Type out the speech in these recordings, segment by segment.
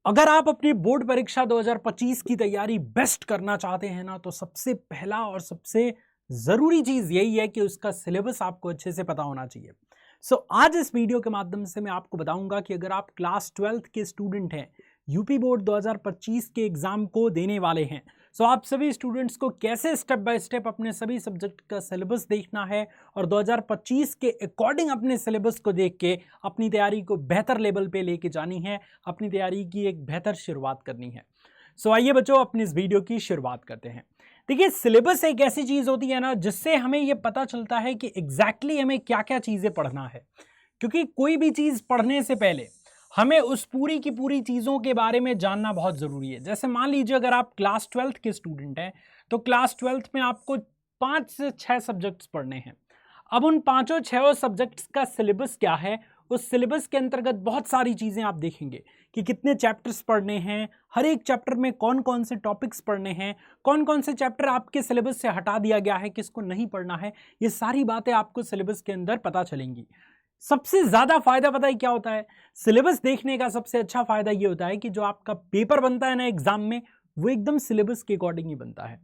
अगर आप अपनी बोर्ड परीक्षा 2025 की तैयारी बेस्ट करना चाहते हैं ना, तो सबसे पहला और सबसे ज़रूरी चीज़ यही है कि उसका सिलेबस आपको अच्छे से पता होना चाहिए। आज इस वीडियो के माध्यम से मैं आपको बताऊंगा कि अगर आप क्लास 12th के स्टूडेंट हैं, यूपी बोर्ड 2025 के एग्ज़ाम को देने वाले हैं, आप सभी स्टूडेंट्स को कैसे स्टेप बाय स्टेप अपने सभी सब्जेक्ट का सिलेबस देखना है और 2025 के अकॉर्डिंग अपने सिलेबस को देख के अपनी तैयारी को बेहतर लेवल पे लेके जानी है, अपनी तैयारी की एक बेहतर शुरुआत करनी है। आइए बच्चों, अपनी इस वीडियो की शुरुआत करते हैं। देखिए, सिलेबस एक ऐसी चीज़ होती है ना, जिससे हमें ये पता चलता है कि एग्जैक्टली हमें क्या क्या चीज़ें पढ़ना है, क्योंकि कोई भी चीज़ पढ़ने से पहले हमें उस पूरी की पूरी चीज़ों के बारे में जानना बहुत ज़रूरी है। जैसे मान लीजिए अगर आप क्लास 12th के स्टूडेंट हैं, तो क्लास 12th में आपको 5 से 6 सब्जेक्ट्स पढ़ने हैं। अब उन 5-6 सब्जेक्ट्स का सिलेबस क्या है, उस सिलेबस के अंतर्गत बहुत सारी चीज़ें आप देखेंगे कि कितने चैप्टर्स पढ़ने हैं, हर एक चैप्टर में कौन कौन से टॉपिक्स पढ़ने हैं, कौन कौन से चैप्टर आपके सिलेबस से हटा दिया गया है, किसको नहीं पढ़ना है। ये सारी बातें आपको सिलेबस के अंदर पता चलेंगी। सबसे ज़्यादा फायदा पता है क्या होता है? सिलेबस देखने का सबसे अच्छा फायदा ये होता है कि जो आपका पेपर बनता है ना एग्जाम में, वो एकदम सिलेबस के अकॉर्डिंग ही बनता है।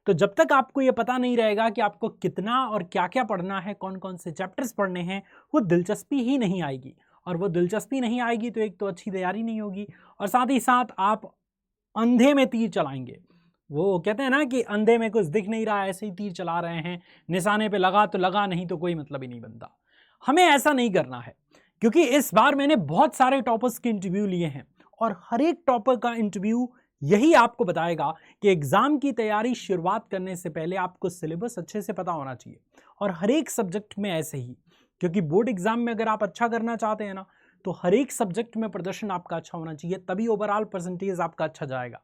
तो जब तक आपको ये पता नहीं रहेगा कि आपको कितना और क्या क्या पढ़ना है, कौन कौन से चैप्टर्स पढ़ने हैं, वो दिलचस्पी ही नहीं आएगी। और वो दिलचस्पी नहीं आएगी तो एक तो अच्छी तैयारी नहीं होगी, और साथ ही साथ आप अंधे में तीर चलाएंगे। वो कहते हैं ना कि अंधे में कुछ दिख नहीं रहा, ऐसे ही तीर चला रहे हैं, निशाने पे लगा तो लगा, नहीं तो कोई मतलब ही नहीं बनता। हमें ऐसा नहीं करना है, क्योंकि इस बार मैंने बहुत सारे टॉपर्स के इंटरव्यू लिए हैं, और हर एक टॉपर का इंटरव्यू यही आपको बताएगा कि एग्जाम की तैयारी शुरुआत करने से पहले आपको सिलेबस अच्छे से पता होना चाहिए, और हर एक सब्जेक्ट में ऐसे ही। क्योंकि बोर्ड एग्जाम में अगर आप अच्छा करना चाहते हैं ना, तो हर एक सब्जेक्ट में प्रदर्शन आपका अच्छा होना चाहिए, तभी ओवरऑल परसेंटेज आपका अच्छा जाएगा।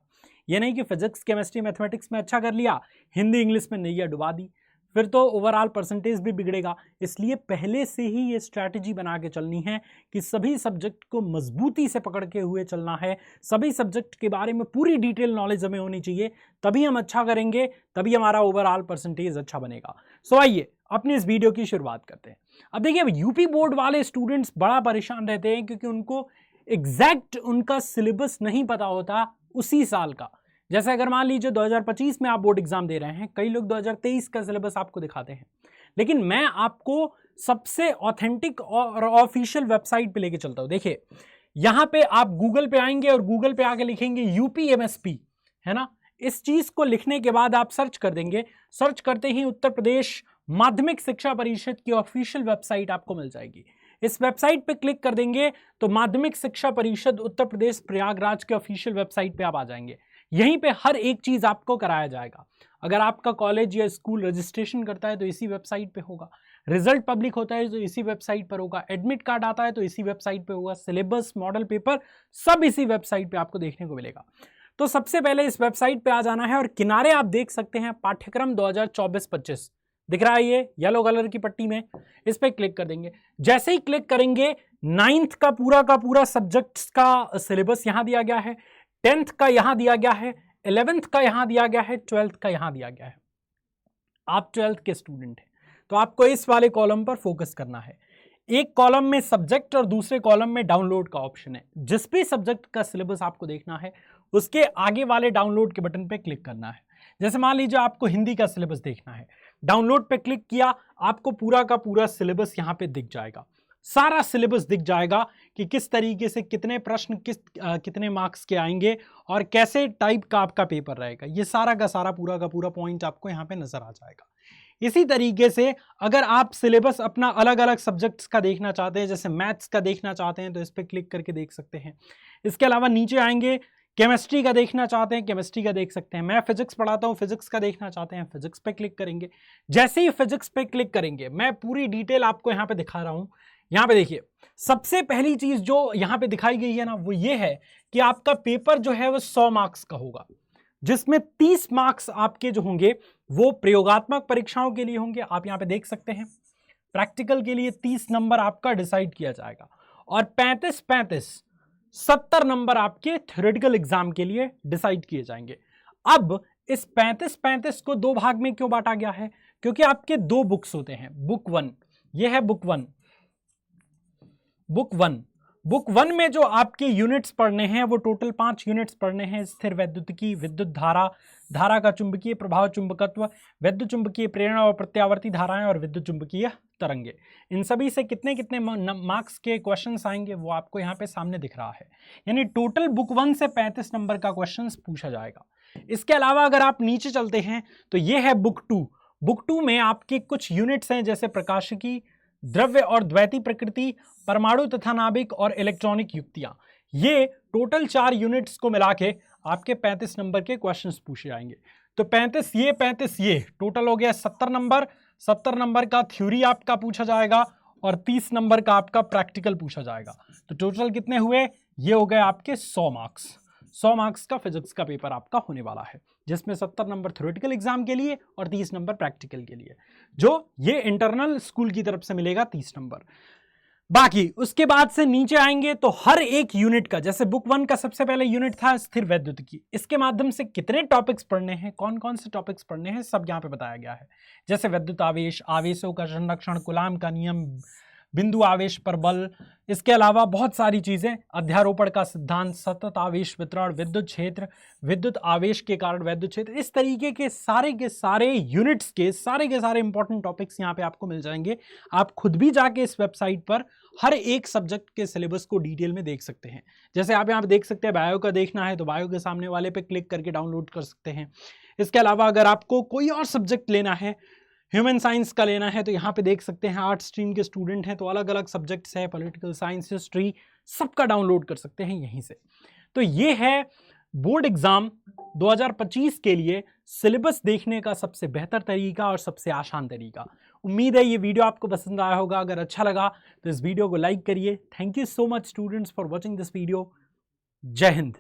ये नहीं कि फिजिक्स, केमिस्ट्री, मैथमेटिक्स में अच्छा कर लिया, हिंदी इंग्लिश में नैया डुबा दी, फिर तो ओवरऑल परसेंटेज भी बिगड़ेगा। इसलिए पहले से ही ये स्ट्रैटेजी बना के चलनी है कि सभी सब्जेक्ट को मजबूती से पकड़ के हुए चलना है, सभी सब्जेक्ट के बारे में पूरी डिटेल नॉलेज हमें होनी चाहिए, तभी हम अच्छा करेंगे, तभी हमारा ओवरऑल परसेंटेज अच्छा बनेगा। आइए अपनी इस वीडियो की शुरुआत करते हैं। अब देखिए, यूपी बोर्ड वाले स्टूडेंट्स बड़ा परेशान रहते हैं, क्योंकि उनको एग्जैक्ट उनका सिलेबस नहीं पता होता उसी साल का। जैसे अगर मान लीजिए 2025 में आप बोर्ड एग्जाम दे रहे हैं, कई लोग 2023 का सिलेबस आपको दिखाते हैं, लेकिन मैं आपको सबसे ऑथेंटिक और ऑफिशियल वेबसाइट पे लेके चलता हूं। देखिए, यहां पे आप गूगल पे आएंगे और गूगल पे आके लिखेंगे यूपीएमएसपी, है ना। इस चीज को लिखने के बाद आप सर्च कर देंगे, सर्च करते ही उत्तर प्रदेश माध्यमिक शिक्षा परिषद की ऑफिशियल वेबसाइट आपको मिल जाएगी। इस वेबसाइट पे क्लिक कर देंगे तो माध्यमिक शिक्षा परिषद उत्तर प्रदेश प्रयागराज के ऑफिशियल वेबसाइट पे आप आ जाएंगे। यहीं पे हर एक चीज आपको कराया जाएगा। अगर आपका कॉलेज या स्कूल रजिस्ट्रेशन करता है तो इसी वेबसाइट पे होगा, रिजल्ट पब्लिक होता है तो इसी वेबसाइट पर होगा, एडमिट कार्ड आता है तो इसी वेबसाइट पे होगा, सिलेबस, मॉडल पेपर सब इसी वेबसाइट पे आपको देखने को मिलेगा। तो सबसे पहले इस वेबसाइट पे आ जाना है, और किनारे आप देख सकते हैं पाठ्यक्रम 2024-25 दिख रहा है, ये येलो कलर की पट्टी में, इस पे क्लिक कर देंगे। जैसे ही क्लिक करेंगे, 9th का पूरा सब्जेक्ट्स का सिलेबस यहां दिया गया है, 10th का यहां दिया गया है, 11th का यहां दिया गया है, 12th का यहां दिया गया है। आप 12th के स्टूडेंट हैं तो आपको इस वाले कॉलम पर फोकस करना है। एक कॉलम में सब्जेक्ट और दूसरे कॉलम में डाउनलोड का ऑप्शन है। जिस भी सब्जेक्ट का सिलेबस आपको देखना है, उसके आगे वाले डाउनलोड के बटन पे क्लिक करना है। जैसे मान लीजिए आपको हिंदी का सिलेबस देखना है, डाउनलोड पे क्लिक किया, आपको पूरा का पूरा सिलेबस यहां पे दिख जाएगा, सारा सिलेबस दिख जाएगा कि किस तरीके से कितने प्रश्न कितने मार्क्स के आएंगे और कैसे टाइप का आपका पेपर रहेगा। ये सारा का सारा पूरा का पूरा पॉइंट आपको यहाँ पे नजर आ जाएगा। इसी तरीके से अगर आप सिलेबस अपना अलग अलग सब्जेक्ट्स का देखना चाहते हैं, जैसे मैथ्स का देखना चाहते हैं तो इस पर क्लिक करके देख सकते हैं। इसके अलावा नीचे आएंगे, केमिस्ट्री का देखना चाहते हैं केमिस्ट्री का देख सकते हैं। मैं फिजिक्स पढ़ाता हूँ, फिजिक्स का देखना चाहते हैं फिजिक्स पे क्लिक करेंगे। जैसे ही फिजिक्स पे क्लिक करेंगे, मैं पूरी डिटेल आपको यहाँ पे दिखा रहा हूँ। यहाँ पे देखिए, सबसे पहली चीज जो यहाँ पे दिखाई गई है ना, वो ये है कि आपका पेपर जो है वो 100 मार्क्स का होगा, जिसमें 30 मार्क्स आपके जो होंगे वो प्रयोगात्मक परीक्षाओं के लिए होंगे। आप यहाँ पे देख सकते हैं, प्रैक्टिकल के लिए 30 नंबर आपका डिसाइड किया जाएगा, और 70 नंबर आपके थ्योरेटिकल एग्जाम के लिए डिसाइड किए जाएंगे। अब इस 35 को दो भाग में क्यों बांटा गया है? क्योंकि आपके दो बुक्स होते हैं। बुक वन, ये है बुक वन, बुक 1 में जो आपके यूनिट्स पढ़ने हैं वो टोटल 5 यूनिट्स पढ़ने हैं। स्थिर वैद्युतिकी, विद्युत धारा, धारा का चुंबकीय प्रभाव, चुंबकत्व, विद्युत चुंबकीय प्रेरणा और प्रत्यावर्ती धाराएं और विद्युत चुंबकीय तरंगे। इन सभी से कितने कितने मार्क्स के क्वेश्चंस आएंगे वो आपको यहाँ पे सामने दिख रहा है। यानी टोटल बुक 1 से 35 नंबर का क्वेश्चंस पूछा जाएगा। इसके अलावा अगर आप नीचे चलते हैं तो ये है बुक 2। बुक 2 में आपके कुछ यूनिट्स हैं जैसे प्रकाशिकी, द्रव्य और द्वैती प्रकृति, परमाणु तथा नाभिक और इलेक्ट्रॉनिक युक्तियां। ये टोटल 4 यूनिट्स को मिला के आपके 35 नंबर के क्वेश्चंस पूछे जाएंगे। तो 35 ये टोटल हो गया 70 नंबर। 70 नंबर का थ्योरी आपका पूछा जाएगा और 30 नंबर का आपका प्रैक्टिकल पूछा जाएगा। तो टोटल कितने हुए? ये हो गए आपके 100 मार्क्स। 100 मार्क्स का फिजिक्स का पेपर आपका होने वाला है, जिसमें 70 नंबर थ्योरेटिकल एग्जाम के लिए और 30 नंबर प्रैक्टिकल के लिए, जो ये इंटरनल स्कूल की तरफ से मिलेगा 30 नंबर। बाकी उसके बाद से नीचे आएंगे तो हर एक यूनिट का, जैसे बुक 1 का सबसे पहले यूनिट था स्थिर वैद्युतिकी, इसके माध्यम से कितने टॉपिक्स पढ़ने हैं, कौन कौन से टॉपिक्स पढ़ने हैं, सब यहाँ पे बताया गया है। जैसे विद्युत आवेश, आवेशों का संरक्षण, कूलाम का नियम, बिंदु आवेश पर बल, इसके अलावा बहुत सारी चीजें, अध्यारोपण का सिद्धांत, सतत आवेश वितरण, विद्युत क्षेत्र, विद्युत आवेश के कारण वैद्युत क्षेत्र, इस तरीके के सारे यूनिट्स के सारे इंपॉर्टेंट टॉपिक्स यहाँ पे आपको मिल जाएंगे। आप खुद भी जाके इस वेबसाइट पर हर एक सब्जेक्ट के सिलेबस को डिटेल में देख सकते हैं। जैसे आप यहाँ पे देख सकते हैं, बायो का देखना है तो बायो के सामने वाले पे क्लिक करके डाउनलोड कर सकते हैं। इसके अलावा अगर आपको कोई और सब्जेक्ट लेना है, ह्यूमन साइंस का लेना है, तो यहाँ पे देख सकते हैं आर्ट स्ट्रीम के स्टूडेंट हैं तो अलग अलग सब्जेक्ट्स है, पॉलिटिकल साइंस, हिस्ट्री, सबका डाउनलोड कर सकते हैं यहीं से। तो ये है बोर्ड एग्जाम 2025 के लिए सिलेबस देखने का सबसे बेहतर तरीका और सबसे आसान तरीका। उम्मीद है ये वीडियो आपको पसंद आया होगा। अगर अच्छा लगा तो इस वीडियो को लाइक करिए। Thank you so much students for watching this video. जय हिंद।